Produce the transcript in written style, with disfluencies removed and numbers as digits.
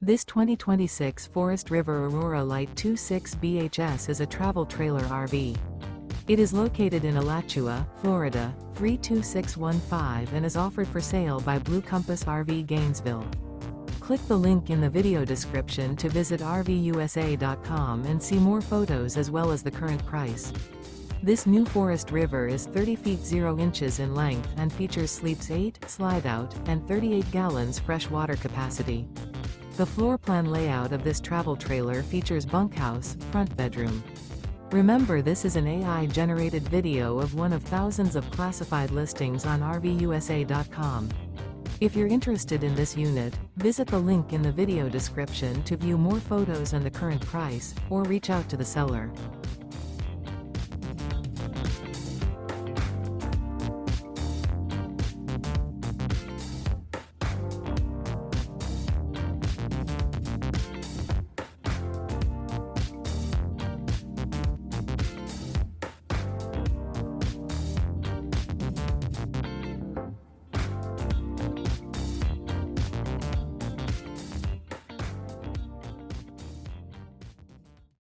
This 2026 Forest River Aurora Light 26 BHS is a travel trailer RV. It is located in Alachua, Florida, 32615 and is offered for sale by Blue Compass RV Gainesville. Click the link in the video description to visit RVUSA.com and see more photos as well as the current price. This new Forest River is 30 feet 0 inches in length and features sleeps 8, slide-out, and 38 gallons fresh water capacity. The floor plan layout of this travel trailer features bunkhouse, front bedroom. Remember, this is an AI-generated video of one of thousands of classified listings on RVUSA.com. If you're interested in this unit, visit the link in the video description to view more photos and the current price, or reach out to the seller.